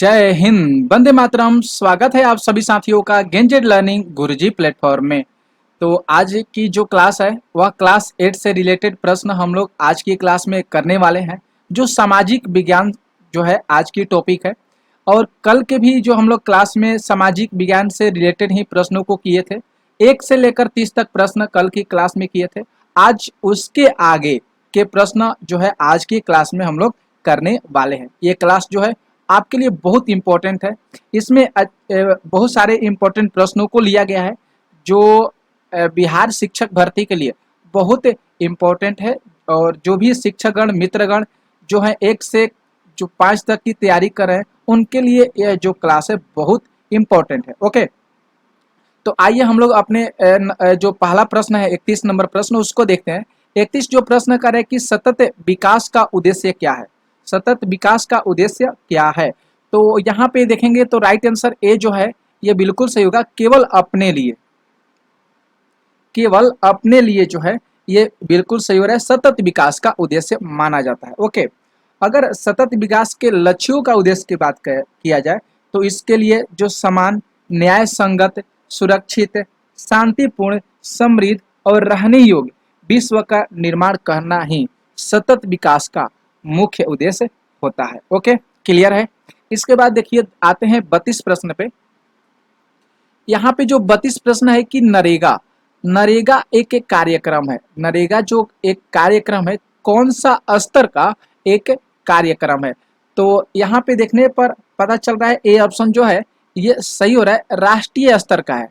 जय हिंद, वंदे मातरम। स्वागत है आप सभी साथियों का गेंजेड लर्निंग गुरुजी प्लेटफॉर्म में। तो आज की जो क्लास है वह क्लास 8 से रिलेटेड प्रश्न हम लोग आज की क्लास में करने वाले हैं। जो सामाजिक विज्ञान जो है आज की टॉपिक है, और कल के भी जो हम लोग क्लास में सामाजिक विज्ञान से रिलेटेड ही प्रश्नों को किए थे। 1 से लेकर 30 तक प्रश्न कल की क्लास में किए थे। आज उसके आगे के प्रश्न जो है आज की क्लास में हम लोग करने वाले हैं। ये क्लास जो है आपके लिए बहुत इम्पोर्टेंट है। इसमें बहुत सारे इम्पोर्टेंट प्रश्नों को लिया गया है जो बिहार शिक्षक भर्ती के लिए बहुत इम्पोर्टेंट है। और जो भी शिक्षकगण मित्रगण जो है 1 से जो 5 तक की तैयारी कर रहे हैं उनके लिए यह जो क्लास है बहुत इम्पोर्टेंट है। ओके, तो आइए हम लोग अपने जो पहला प्रश्न है 31 नंबर प्रश्न उसको देखते हैं। 31 जो प्रश्न कर है कि सतत विकास का उद्देश्य क्या है। सतत विकास का उद्देश्य क्या है। तो यहाँ पे देखेंगे तो राइट आंसर ए जो है ये बिल्कुल सही होगा। केवल अपने लिए, केवल अपने लिए जो है ये बिल्कुल सही हो रहा है। सतत विकास का उद्देश्य माना जाता है। ओके, अगर सतत विकास के लक्ष्यों का उद्देश्य की बात किया जाए तो इसके लिए जो समान, न्याय संगत, सुरक्षित, शांतिपूर्ण, समृद्ध और रहने योग्य विश्व का निर्माण करना ही सतत विकास का मुख्य उद्देश्य होता है। ओके, क्लियर है। इसके बाद देखिए आते हैं 32 प्रश्न पे। यहाँ पे जो 32 प्रश्न है कि नरेगा, नरेगा एक कार्यक्रम है। नरेगा जो एक कार्यक्रम है, कौन सा स्तर का एक कार्यक्रम है। तो यहाँ पे देखने पर पता चल रहा है ए ऑप्शन जो है ये सही हो रहा है, राष्ट्रीय स्तर का है।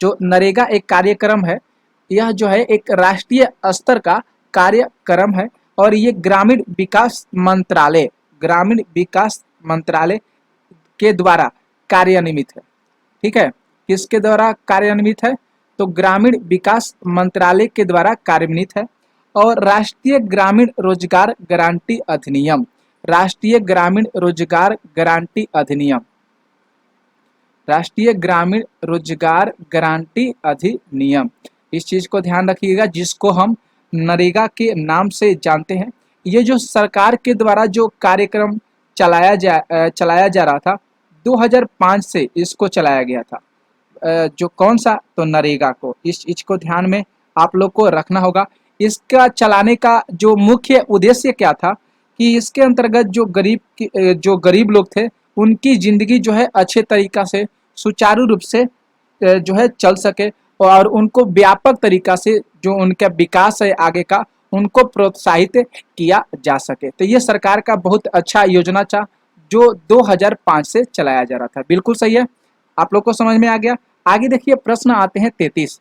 जो नरेगा एक कार्यक्रम है यह जो है एक राष्ट्रीय स्तर का कार्यक्रम है और ये ग्रामीण विकास मंत्रालय, ग्रामीण विकास मंत्रालय के द्वारा कार्यान्वित है। ठीक है, किसके द्वारा कार्यान्वित है तो ग्रामीण विकास मंत्रालय के द्वारा कार्यान्वित है। और राष्ट्रीय ग्रामीण रोजगार गारंटी अधिनियम, राष्ट्रीय ग्रामीण रोजगार गारंटी अधिनियम, राष्ट्रीय ग्रामीण रोजगार गारंटी अधिनियम, इस चीज को ध्यान रखिएगा जिसको हम नरेगा के नाम से जानते हैं। ये जो सरकार के द्वारा जो कार्यक्रम चलाया जा रहा था 2005 से इसको चलाया गया था। जो कौन सा तो नरेगा को, इस चीज को ध्यान में आप लोग को रखना होगा। इसका चलाने का जो मुख्य उद्देश्य क्या था कि इसके अंतर्गत जो गरीब लोग थे उनकी जिंदगी जो है अच्छे तरीका से सुचारू रूप से जो है चल सके और उनको व्यापक तरीका से जो उनका विकास है आगे का उनको प्रोत्साहित किया जा सके। तो ये सरकार का बहुत अच्छा योजना था जो 2005 से चलाया जा रहा था। बिल्कुल सही है, आप लोग को समझ में आ गया। आगे देखिए प्रश्न आते हैं 33।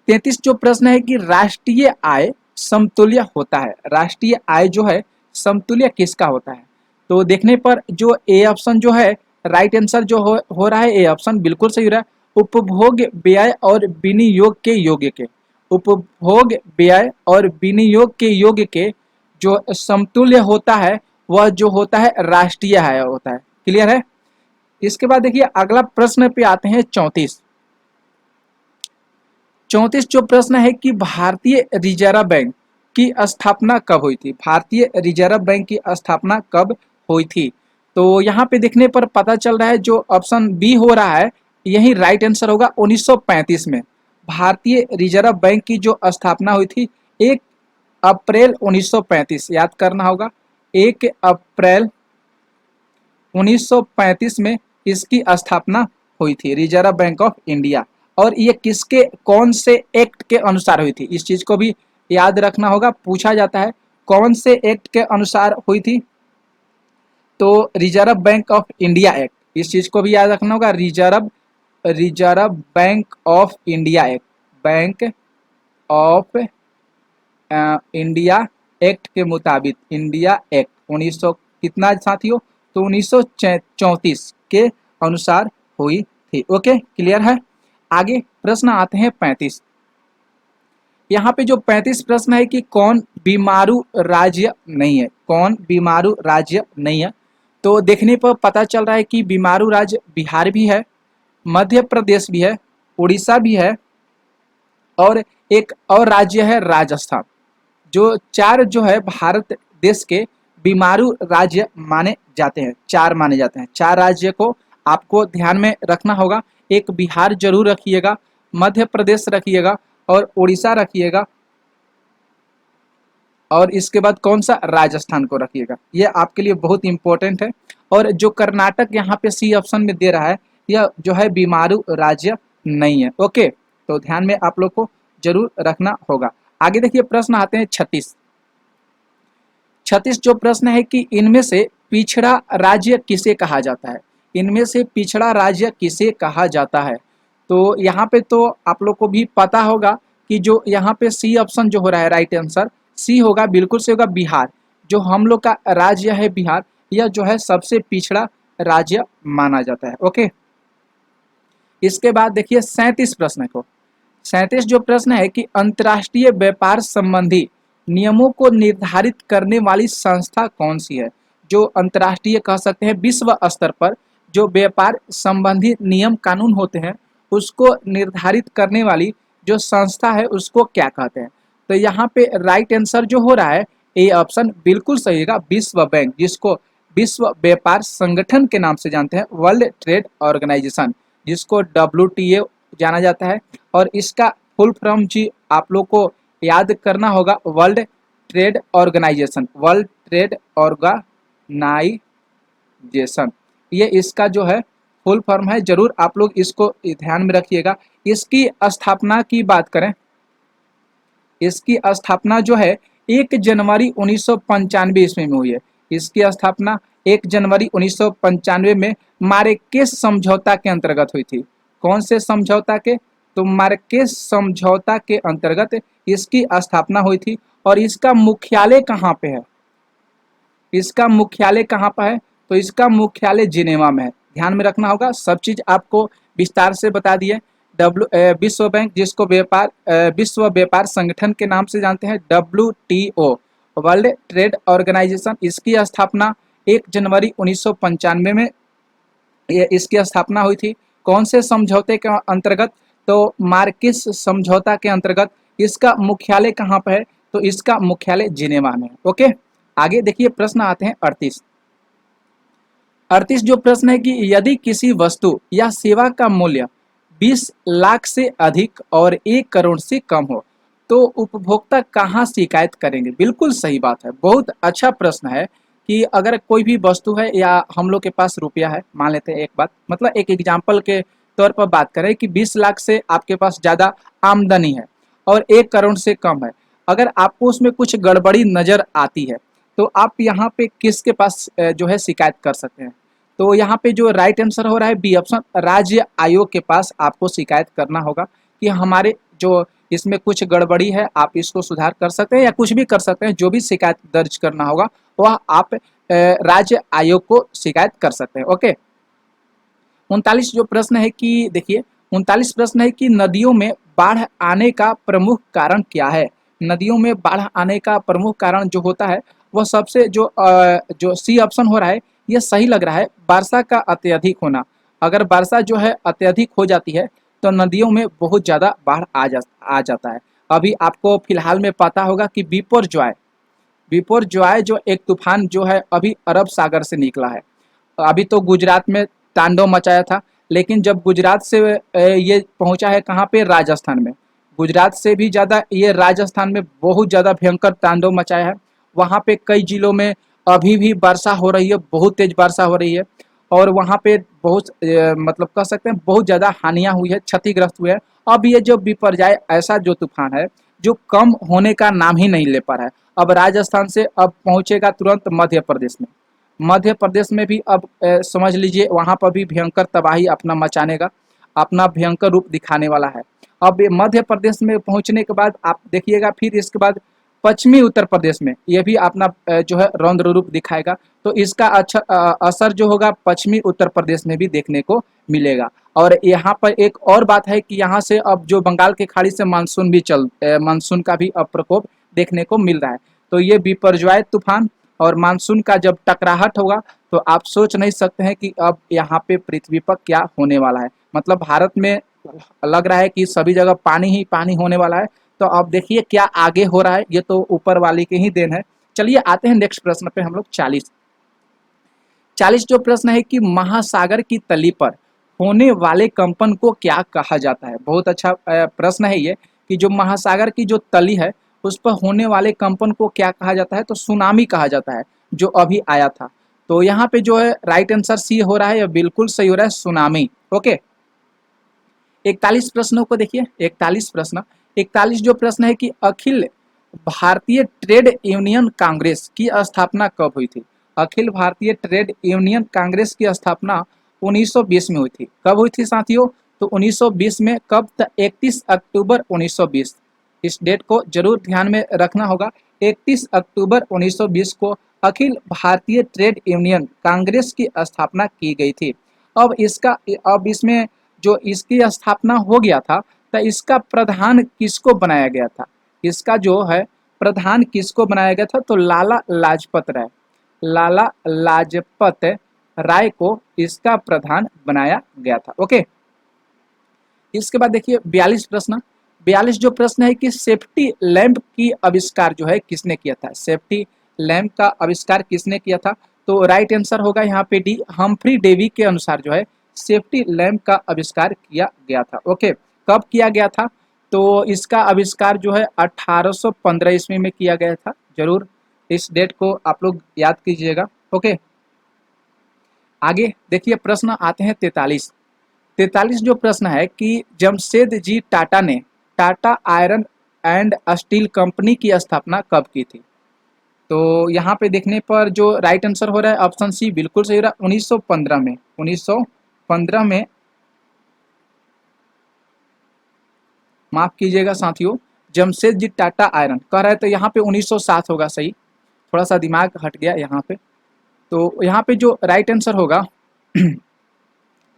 33 जो प्रश्न है कि राष्ट्रीय आय समतुल्य होता है। राष्ट्रीय आय जो है समतुल्य किसका होता है। तो देखने पर जो ए ऑप्शन जो है राइट आंसर जो हो रहा है ए ऑप्शन बिल्कुल सही हो रहा है। उपभोग व्यय और विनियोग के योग्य के, उपभोग व्यय और विनियोग के योग्य के जो समतुल्य होता है वह जो होता है राष्ट्रीय आय होता है। क्लियर है। इसके बाद देखिए अगला प्रश्न पे आते हैं 34। 34 जो प्रश्न है कि भारतीय रिजर्व बैंक की स्थापना कब हुई थी। भारतीय रिजर्व बैंक की स्थापना कब हुई थी। तो यहाँ पे देखने पर पता चल रहा है जो ऑप्शन बी हो रहा है यही राइट आंसर होगा। 1935 में भारतीय रिजर्व बैंक की जो स्थापना हुई थी 1 अप्रैल 1935, याद करना होगा 1 अप्रैल 1935 में इसकी स्थापना हुई थी, रिजर्व बैंक ऑफ इंडिया। और ये किसके कौन से एक्ट के अनुसार हुई थी इस चीज को भी याद रखना होगा, पूछा जाता है कौन से एक्ट के अनुसार हुई थी। तो reserve bank of India act, इस चीज को भी याद रखना होगा। Reserve bank of India act, bank of India act के मुताबिक, इंडिया एक्ट 1900 कितना साथियों तो 1934 के अनुसार हुई थी। ओके, क्लियर है। आगे प्रश्न आते हैं 35। यहाँ पे जो 35 प्रश्न है कि कौन बीमारू राज्य नहीं है, कौन बीमारू राज्य नहीं है। तो देखने पर पता चल रहा है कि बीमारू राज्य बिहार भी है, मध्य प्रदेश भी है, उड़ीसा भी है और एक और राज्य है राजस्थान। जो 4 जो है भारत देश के बीमारू राज्य माने जाते हैं, 4 माने जाते हैं। 4 राज्य को आपको ध्यान में रखना होगा। एक बिहार जरूर रखिएगा, मध्य प्रदेश रखिएगा और उड़ीसा रखिएगा, और इसके बाद कौन सा, राजस्थान को रखिएगा। ये आपके लिए बहुत इंपॉर्टेंट है। और जो कर्नाटक यहाँ पे सी ऑप्शन में दे रहा है, यह जो है बीमारू राज्य नहीं है। ओके, तो ध्यान में आप लोग को जरूर रखना होगा। आगे देखिए प्रश्न आते हैं 36। 36 जो प्रश्न है कि इनमें से पिछड़ा राज्य किसे कहा जाता है। इनमें से पिछड़ा राज्य किसे कहा जाता है। तो यहाँ पे तो आप लोग को भी पता होगा कि जो यहाँ पे सी ऑप्शन जो हो रहा है, राइट आंसर सी होगा, बिल्कुल से होगा बिहार। जो हम लोग का राज्य है बिहार, यह जो है सबसे पिछड़ा राज्य माना जाता है। ओके, इसके बाद देखिए 37 प्रश्न को। 37 जो प्रश्न है कि अंतर्राष्ट्रीय व्यापार संबंधी नियमों को निर्धारित करने वाली संस्था कौन सी है। जो अंतर्राष्ट्रीय कह सकते हैं, विश्व स्तर पर जो व्यापार संबंधी नियम कानून होते हैं, उसको निर्धारित करने वाली जो संस्था है उसको क्या कहते हैं। तो यहाँ पे राइट आंसर जो हो रहा है, ए ऑप्शन बिल्कुल सही है, विश्व बैंक, जिसको विश्व व्यापार संगठन के नाम से जानते हैं, वर्ल्ड ट्रेड ऑर्गेनाइजेशन, जिसको WTO जाना जाता है। और इसका फुल फॉर्म जी आप लोग को याद करना होगा, World Trade Organisation, World Trade Organisation, ये इसका जो है फुल फॉर्म है। जरूर आप लोग इसको ध्यान में रखिएगा। इसकी स्थापना की बात करें, इसकी स्थापना जो है 1 जनवरी 1995 ईस्वी में हुई है। इसकी स्थापना 1 जनवरी 1995 में मार्राकेश समझौता के अंतर्गत हुई थी। कौन से समझौता के, तो मार्राकेश समझौता के अंतर्गत इसकी स्थापना हुई थी। और इसका मुख्यालय कहाँ पे है, इसका मुख्यालय कहाँ पर है, तो इसका मुख्यालय जिनेवा में है। ध्यान में रखना होगा, सब चीज आपको विस्तार से बता दिए। विश्व बैंक, जिसको विश्व व्यापार संगठन के नाम से जानते हैं, WTO, वर्ल्ड ट्रेड ऑर्गेनाइजेशन, इसकी स्थापना 1 जनवरी 1995 में इसकी स्थापना हुई थी। कौन से समझौते के अंतर्गत, तो मार्राकेश समझौता के अंतर्गत। इसका मुख्यालय कहाँ पर है, तो इसका मुख्यालय जिनेवा में है। ओके, आगे देखिए प्रश्न आते हैं 38। 38 जो प्रश्न है कि यदि किसी वस्तु या सेवा का मूल्य 20 लाख से अधिक और 1 करोड़ से कम हो तो उपभोक्ता कहाँ शिकायत करेंगे। बिल्कुल सही बात है, बहुत अच्छा प्रश्न है कि अगर कोई भी वस्तु है या हम लोग के पास रुपया है, मान लेते हैं एक बात, मतलब एक एग्जाम्पल के तौर पर बात करें कि 20 लाख से आपके पास ज़्यादा आमदनी है और 1 करोड़ से कम है। अगर आपको उसमें कुछ गड़बड़ी नज़र आती है तो आप यहाँ पे किसके पास जो है शिकायत कर सकते हैं। तो यहाँ पे जो राइट आंसर हो रहा है बी ऑप्शन, राज्य आयोग के पास आपको शिकायत करना होगा कि हमारे जो इसमें कुछ गड़बड़ी है, आप इसको सुधार कर सकते हैं या कुछ भी कर सकते हैं। जो भी शिकायत दर्ज करना होगा वह आप राज्य आयोग को शिकायत कर सकते हैं। ओके, 39 जो प्रश्न है कि देखिए 39 प्रश्न है कि नदियों में बाढ़ आने का प्रमुख कारण क्या है। नदियों में बाढ़ आने का प्रमुख कारण जो होता है वह सबसे जो सी ऑप्शन हो रहा है, ये सही लग रहा है, वर्षा का अत्यधिक होना। अगर वर्षा जो है अत्यधिक हो जाती है तो नदियों में बहुत ज़्यादा बाढ़ आ जाता है। अभी आपको फिलहाल में पता होगा कि बिपोरजॉय जो एक तूफान जो है अभी अरब सागर से निकला है। अभी तो गुजरात में तांडव मचाया था, लेकिन जब गुजरात से ये पहुंचा है कहाँ पे, राजस्थान में। गुजरात से भी ज़्यादा ये राजस्थान में बहुत ज़्यादा भयंकर तांडव मचाया है। वहाँ पे कई जिलों में अभी भी वर्षा हो रही है, बहुत तेज वर्षा हो रही है और वहाँ पे बहुत मतलब कह सकते हैं बहुत ज़्यादा हानियाँ हुई है, क्षतिग्रस्त हुए हैं। अब ये जो बिपरजॉय ऐसा जो तूफान है जो कम होने का नाम ही नहीं ले पा रहा है। अब राजस्थान से अब पहुँचेगा तुरंत मध्य प्रदेश में। मध्य प्रदेश में भी अब समझ लीजिए वहाँ पर भी भयंकर तबाही अपना मचाने का, अपना भयंकर रूप दिखाने वाला है। अब मध्य प्रदेश में पहुँचने के बाद आप देखिएगा, फिर इसके बाद पश्चिमी उत्तर प्रदेश में ये भी अपना जो है रौद्र रूप दिखाएगा। तो इसका अच्छा असर जो होगा पश्चिमी उत्तर प्रदेश में भी देखने को मिलेगा। और यहाँ पर एक और बात है कि यहाँ से अब जो बंगाल की खाड़ी से मानसून का भी अब प्रकोप देखने को मिल रहा है। तो ये बिपरजॉय तूफान और मानसून का जब टकराहट होगा तो आप सोच नहीं सकते हैं कि अब यहाँ पे पृथ्वी पर क्या होने वाला है। मतलब भारत में लग रहा है कि सभी जगह पानी ही पानी होने वाला है। तो अब देखिए क्या आगे हो रहा है, ये तो ऊपर वाले की ही देन है। चलिए आते हैं नेक्स्ट प्रश्न पे हम लोग 40 जो प्रश्न है कि महासागर की तली पर होने वाले कंपन को क्या कहा जाता है। बहुत अच्छा प्रश्न है ये कि जो महासागर की जो तली है उस पर होने वाले कंपन को क्या कहा जाता है, तो सुनामी कहा जाता है जो अभी आया था। तो यहाँ पे जो है राइट आंसर सी हो रहा है, यह बिल्कुल सही हो रहा है, सुनामी। ओके, 41 प्रश्नों को देखिए। 41 जो प्रश्न है कि अखिल भारतीय ट्रेड यूनियन कांग्रेस की स्थापना कब हुई थी। अखिल भारतीय ट्रेड यूनियन कांग्रेस की स्थापना 1920 में हुई थी। कब हुई थी साथियों, तो 1920 में। कब, 31 अक्टूबर 1920। इस डेट को जरूर ध्यान में रखना होगा। 31 अक्टूबर 1920 को अखिल भारतीय ट्रेड यूनियन कांग्रेस की स्थापना की गई थी। अब इसमें जो इसकी स्थापना हो गया था तो इसका प्रधान किसको बनाया गया था। इसका जो है प्रधान किसको बनाया गया था, तो लाला लाजपत राय को इसका प्रधान बनाया गया था। ओके, इसके बाद देखिए 42 जो प्रश्न है कि सेफ्टी लैंप की आविष्कार जो है किसने किया था। सेफ्टी लैंप का आविष्कार किसने किया था, तो राइट आंसर होगा यहाँ पे डी, हम्फ्री डेवी के अनुसार जो है सेफ्टी लैंप का आविष्कार किया गया था। ओके, कब किया गया था, तो इसका आविष्कार जो है 1815 ईस्वी में किया गया था। जरूर इस डेट को आप लोग याद कीजिएगा। ओके, आगे देखिए प्रश्न आते हैं 43 जो प्रश्न है कि जमशेदजी टाटा ने Tata iron and steel company की स्थापना कब की थी। तो यहाँ पे देखने पर जो राइट आंसर हो रहा है ऑप्शन सी बिल्कुल सही हो रहा है, 1915 में। 1915 में, माफ कीजिएगा साथियों, जमशेदजी टाटा आयरन कह रहे हैं तो यहाँ पे 1907 होगा सही, थोड़ा सा दिमाग हट गया यहाँ पे। तो यहाँ पे जो राइट आंसर होगा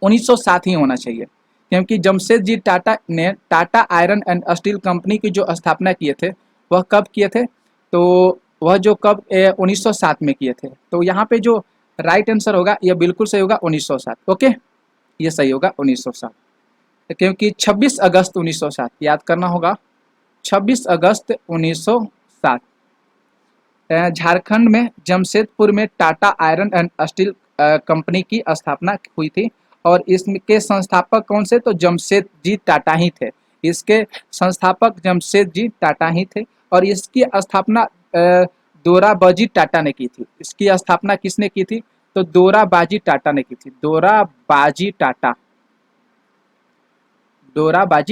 1907 ही होना चाहिए, क्योंकि जमशेदजी टाटा ने Tata iron and steel company की जो स्थापना किए थे वह कब किए थे, तो वह जो कब 1907 में किए थे। तो यहाँ पे जो राइट आंसर होगा यह बिल्कुल सही होगा 1907। ओके, ये सही होगा 1907, क्योंकि 26 अगस्त 1907 याद करना होगा, 26 अगस्त 1907 झारखंड में जमशेदपुर में Tata iron and steel company की स्थापना हुई थी। और इसके संस्थापक कौन से, तो जमशेदजी टाटा ही थे। इसके संस्थापक जमशेदजी टाटा ही थे और इसकी स्थापना दोराबजी टाटा ने की थी। इसकी स्थापना किसने की थी, तो दोराबाजी टाटा ने की थी। दोराबाजी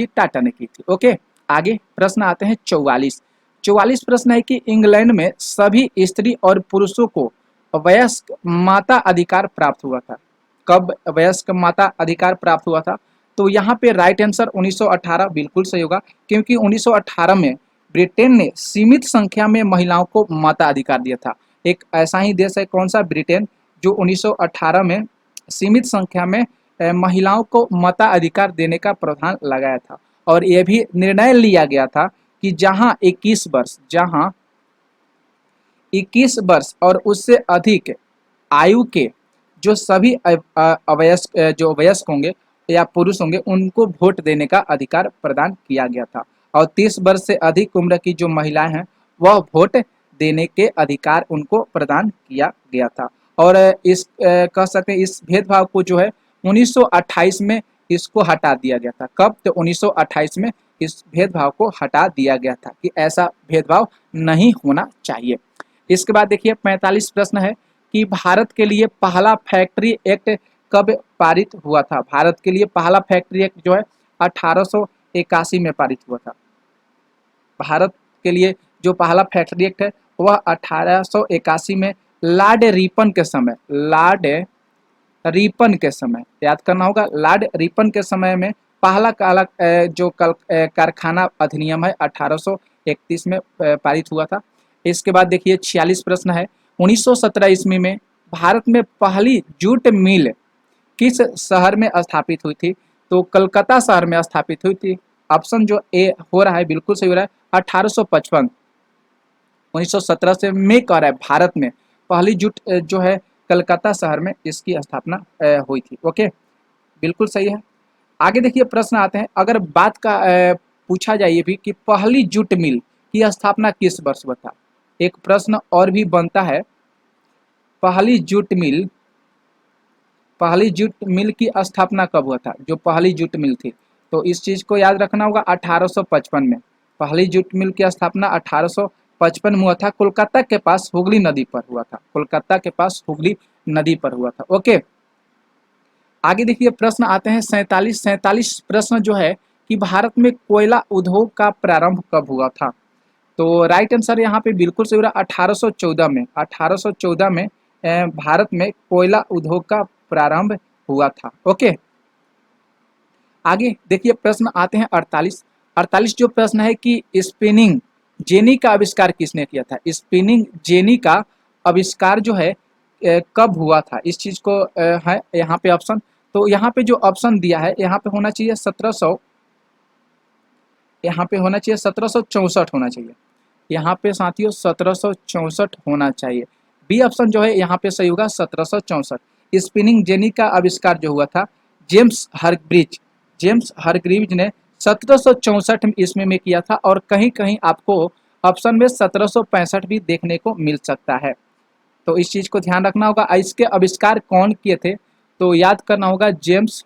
टाटा ने की थी। ओके, आगे प्रश्न आते हैं 44 प्रश्न है कि इंग्लैंड में सभी स्त्री और पुरुषों को वयस्क माता अधिकार प्राप्त हुआ था। कब वयस्क माता अधिकार प्राप्त हुआ था, तो यहाँ पे राइट आंसर 1918 बिल्कुल सही होगा, क्योंकि 1918 में ब्रिटेन ने सीमित संख्या में महिलाओं को माता अधिकार दिया था। एक ऐसा ही देश है, कौन सा, ब्रिटेन, जो 1918 में सीमित संख्या में महिलाओं को मताधिकार देने का प्रावधान लगाया था। और यह भी निर्णय लिया गया था कि जहां 21 वर्ष और उससे अधिक आयु के जो सभी वयस्क होंगे या पुरुष होंगे उनको वोट देने का अधिकार प्रदान किया गया था। और 30 वर्ष से अधिक उम्र की जो महिलाएं हैं वह वोट देने के अधिकार उनको प्रदान किया गया था। और इस कह सकते हैं इस भेदभाव को जो है 1928 में इसको हटा दिया गया था। कब, तो 1928 में इस भेदभाव को हटा दिया गया था कि ऐसा भेदभाव नहीं होना चाहिए। इसके बाद देखिए 45 प्रश्न है कि भारत के लिए पहला फैक्ट्री एक्ट कब पारित हुआ था। भारत के लिए पहला फैक्ट्री एक्ट जो है 1881 में पारित हुआ था। भारत के लिए जो पहला फैक्ट्री एक्ट है वह 1881 में लॉर्ड रिपन के समय याद करना होगा, लॉर्ड रिपन के समय में पहला जो कारखाना अधिनियम है 1831 में पारित हुआ था। इसके बाद देखिए 46 प्रश्न है 1917 ईस्वी में भारत में पहली जूट मिल किस शहर में स्थापित हुई थी, तो कलकत्ता शहर में स्थापित हुई थी। ऑप्शन जो ए हो रहा है बिल्कुल सही हो रहा है 1855। 1917 से में कह रहा है भारत में पहली जूट जो है कलकत्ता शहर में इसकी स्थापना हुई थी। ओके, बिल्कुल सही है। आगे देखिए प्रश्न आते हैं, अगर बात का पूछा जाए भी कि पहली जूट मिल की स्थापना किस वर्ष हुआ था। एक प्रश्न और भी बनता है, पहली जूट मिल की स्थापना कब हुआ था? जो पहली जूट मिल थी, तो इस चीज को याद रखना होगा 1855 में। पहली जूट मिल की स्थापना 1855 में हुआ था, कोलकाता के पास हुगली नदी पर हुआ था। कोलकाता के पास हुगली नदी पर हुआ था। ओके, आगे देखिए प्रश्न आते हैं 47 प्रश्न जो है कि भारत में कोयला उद्योग का प्रारंभ कब हुआ था? तो राइट आंसर यहाँ पे बिल्कुल सही हो रहा है 1814 में। 1814 में भारत में कोयला उद्योग का प्रारंभ हुआ था। ओके, आगे देखिए प्रश्न आते हैं 48 जो प्रश्न है कि स्पिनिंग जेनी का आविष्कार किसने किया था? स्पिनिंग जेनी का आविष्कार जो है कब हुआ था? इस चीज को है यहाँ पे ऑप्शन, तो यहाँ पे जो ऑप्शन दिया है यहाँ पे होना चाहिए 1700, यहाँ पे होना चाहिए 1764 होना चाहिए। यहाँ पे साथियों 1764 होना चाहिए। बी ऑप्शन जो है यहाँ पे सही होगा 1764। स्पिनिंग जेनी का आविष्कार जो हुआ था जेम्स हरग्रीव्ज ने 1764 ईस्वी में किया था, और कहीं कहीं आपको ऑप्शन में 1765 भी देखने को मिल सकता है। तो इस चीज को ध्यान रखना होगा। इसके आविष्कार कौन किए थे? तो याद करना होगा जेम्स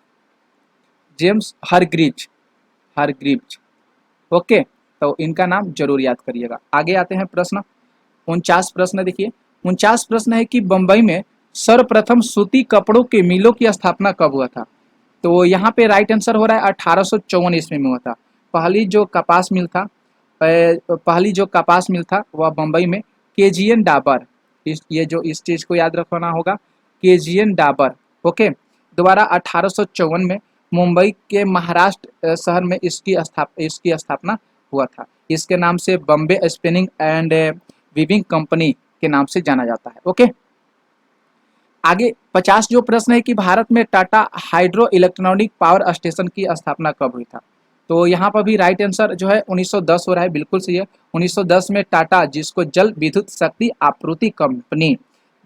हरग्रीव्ज। ओके, तो इनका नाम जरूर याद करिएगा। आगे आते हैं प्रश्न 49 प्रश्न देखिए। 49 प्रश्न है कि बंबई में सर्वप्रथम सूती कपड़ों के मिलों की स्थापना कब हुआ था? तो यहाँ पे राइट आंसर हो रहा है 1854 ईस्वी में हुआ था। पहली जो कपास मिल था वह बंबई में केजीएन डाबर, इस चीज को याद रखना होगा, केजीएन डाबर ओके द्वारा 1854 में मुंबई के महाराष्ट्र शहर में इसकी स्थापना हुआ था। इसके नाम से Bombay spinning and weaving company के नाम से जाना जाता है। ओके, आगे 50 जो प्रश्न है कि भारत में Tata hydro electronic power station की स्थापना कब हुई था? तो यहाँ पर भी राइट आंसर जो है 1910 हो रहा है, बिल्कुल सही है। 1910 में टाटा, जिसको जल विद्युत शक्ति आपूर्ति कंपनी,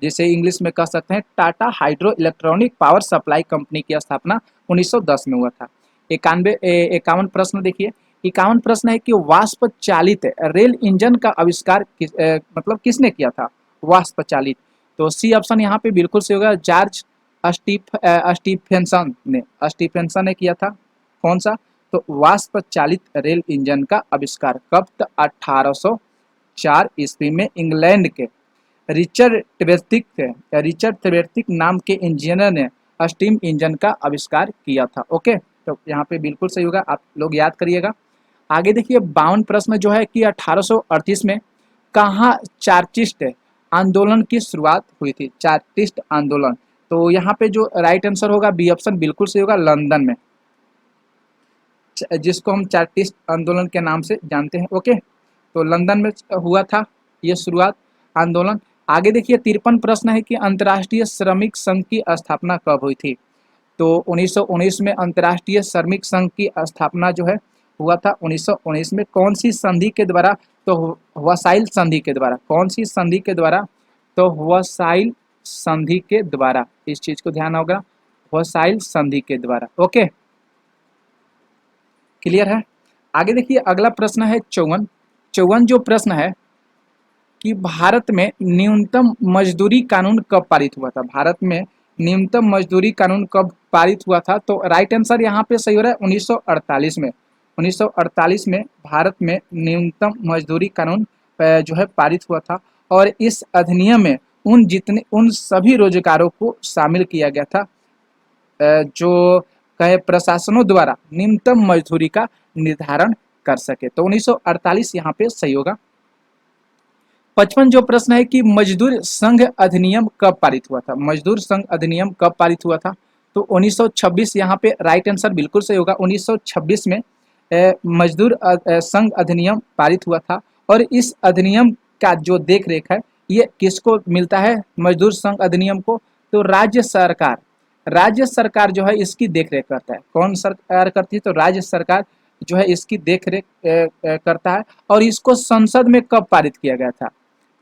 जिसे इंग्लिश में कह सकते हैं Tata hydro electronic power supply company की स्थापना 1910 में हुआ था। 51 प्रश्न देखिए। 51 प्रश्न है कि वाष्प चालित रेल इंजन का आविष्कार मतलब किसने किया था? वाष्प चालित, तो सी ऑप्शन यहाँ पे बिल्कुल सही होगा, जॉर्ज स्टीफेंसन ने किया था। कौन सा? तो वाष्प चालित रेल इंजन का आविष्कार कब? 1804 ईस्वी में इंग्लैंड के रिचर्ड ट्वेर्थिक नाम के इंजीनियर ने स्टीम इंजन का आविष्कार किया था। ओके, तो यहाँ पे बिल्कुल सही होगा, आप लोग याद करिएगा। आगे देखिए 52 प्रश्न जो है कि 1838 में कहाँ चार्टिस्ट आंदोलन की शुरुआत हुई थी? चार्टिस्ट आंदोलन, तो यहाँ पे जो राइट आंसर होगा बी ऑप्शन बिल्कुल सही होगा, लंदन में, जिसको हम चार्टिस्ट आंदोलन के नाम से जानते हैं। ओके, तो लंदन में हुआ था ये शुरुआत आंदोलन। आगे देखिए 53 प्रश्न है कि अंतर्राष्ट्रीय श्रमिक संघ की स्थापना कब हुई थी? तो 1919 में अंतर्राष्ट्रीय श्रमिक संघ की स्थापना जो है हुआ था 1919 में। कौन सी संधि के द्वारा? तो वसाइल संधि के द्वारा। कौन सी संधि के द्वारा? तो वसाइल संधि के द्वारा, इस चीज को ध्यान होगा, वसाइल संधि के द्वारा। ओके, क्लियर है। आगे देखिए अगला प्रश्न है 54 जो प्रश्न है कि भारत में न्यूनतम मजदूरी कानून कब पारित हुआ था? भारत में न्यूनतम मजदूरी कानून कब पारित हुआ था? तो राइट आंसर यहाँ पे सही हो रहा है 1948 में। 1948 में भारत में न्यूनतम मजदूरी कानून जो है पारित हुआ था, और इस अधिनियम में उन सभी रोजगारों को शामिल किया गया था जो कहे प्रशासनों द्वारा न्यूनतम मजदूरी का निर्धारण कर सके। तो 1948 यहाँ पे सही होगा। 55 जो प्रश्न है कि मजदूर संघ अधिनियम कब पारित हुआ था? मजदूर संघ अधिनियम कब पारित हुआ था? तो 1926 यहाँ पे राइट आंसर बिल्कुल सही होगा। 1926 में मजदूर संघ अधिनियम पारित हुआ था, और इस अधिनियम का जो देख रेख है ये किसको मिलता है? मजदूर संघ अधिनियम को तो राज्य सरकार जो है इसकी देख रेख करता है। कौन सरकार करती है? तो राज्य सरकार जो है इसकी देख रेख करता है। और इसको संसद में कब पारित किया गया था?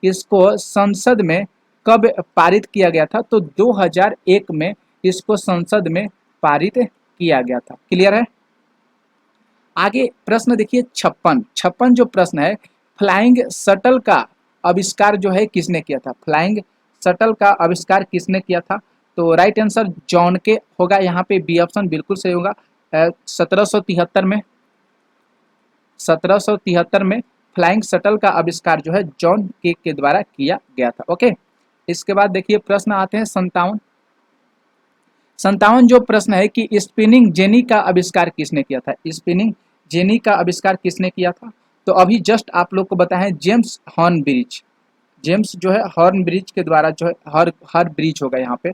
इसको संसद में कब पारित किया गया था? तो 2001 में इसको संसद में पारित किया गया था। क्लियर है। आगे प्रश्न देखिए 56 जो प्रश्न है फ्लाइंग शटल का आविष्कार जो है किसने किया था? फ्लाइंग शटल का आविष्कार किसने किया था? तो राइट आंसर जॉन के होगा, यहाँ पे बी ऑप्शन बिल्कुल सही होगा। 1773 में 1773 में फ्लाइंग शटल का आविष्कार जो है जॉन के द्वारा किया गया था। ओके, इसके बाद देखिए प्रश्न आते हैं 57 जो प्रश्न है कि स्पिनिंग जेनी का आविष्कार किसने किया था? स्पिनिंग जेनी का आविष्कार किसने किया था? तो अभी जस्ट आप लोग को बताएं जेम्स हॉर्नब्रिज। जेम्स जो है हॉर्नब्रिज के द्वारा जो है हर ब्रिज होगा, यहाँ पे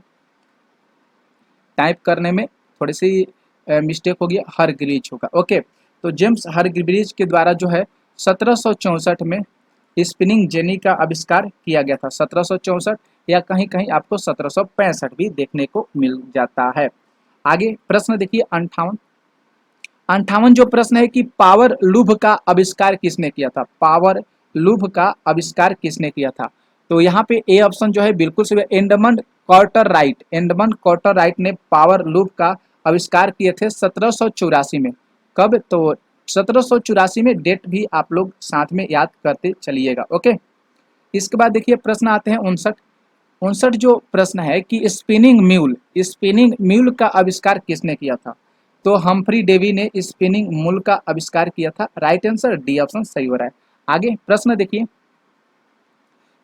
टाइप करने में थोड़ी सी मिस्टेक होगी, हर ग्रिज होगा। ओके, तो जेम्स हर ग्रिज के द्वारा जो है 1764 में स्पिनिंग जेनी का आविष्कार किया गया था। 1764 या कहीं कहीं आपको 1765 भी देखने को मिल जाता है। आगे प्रश्न देखिए 58 जो प्रश्न है कि पावर लूप का आविष्कार किसने किया था? पावर लूप का आविष्कार किसने किया था? तो यहाँ पे ए ऑप्शन जो है बिल्कुल सही है, एडमंड कार्टरराइट। एडमंड कार्टरराइट ने पावर लूप का आविष्कार किए थे 1784 में। कब? तो 1784 में, डेट भी आप लोग साथ में याद करते चलिएगा। ओके, इसके बाद देखिए प्रश्न आते हैं 59 जो प्रश्न है कि स्पिनिंग म्यूल का आविष्कार किसने किया था? तो हम्फ्री डेवी ने स्पिनिंग म्यूल का आविष्कार किया था। राइट आंसर डी ऑप्शन सही हो रहा है। आगे प्रश्न देखिए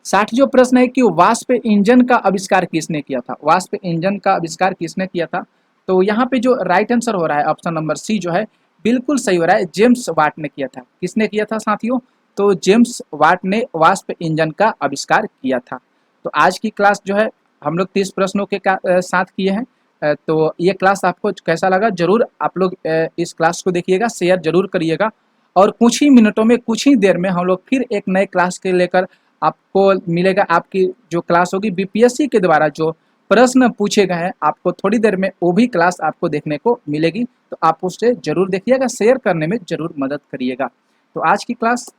60 जो प्रश्न है कि वाष्प इंजन का आविष्कार किसने किया था? वाष्प इंजन का आविष्कार किसने किया था? तो यहाँ पे जो राइट आंसर हो रहा है ऑप्शन नंबर सी जो है बिल्कुल सही हो रहा है, जेम्स वाट ने किया था। किसने किया था साथियों? तो जेम्स वाट ने वाष्प इंजन का आविष्कार किया था। तो आज की क्लास जो है हम लोग 30 प्रश्नों के साथ किए हैं। तो ये क्लास आपको कैसा लगा जरूर आप लोग इस क्लास को देखिएगा, शेयर जरूर करिएगा, और कुछ ही मिनटों में कुछ ही देर में हम लोग फिर एक नए क्लास के लेकर आपको मिलेगा। आपकी जो क्लास होगी बीपीएससी के द्वारा जो प्रश्न पूछे गए हैं आपको थोड़ी देर में वो भी क्लास आपको देखने को मिलेगी। तो आप उससे जरूर देखिएगा, शेयर करने में जरूर मदद करिएगा। तो आज की क्लास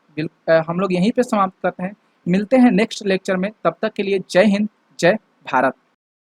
हम लोग यहीं पे समाप्त करते हैं, मिलते हैं नेक्स्ट लेक्चर में। तब तक के लिए जय हिंद, जय भारत।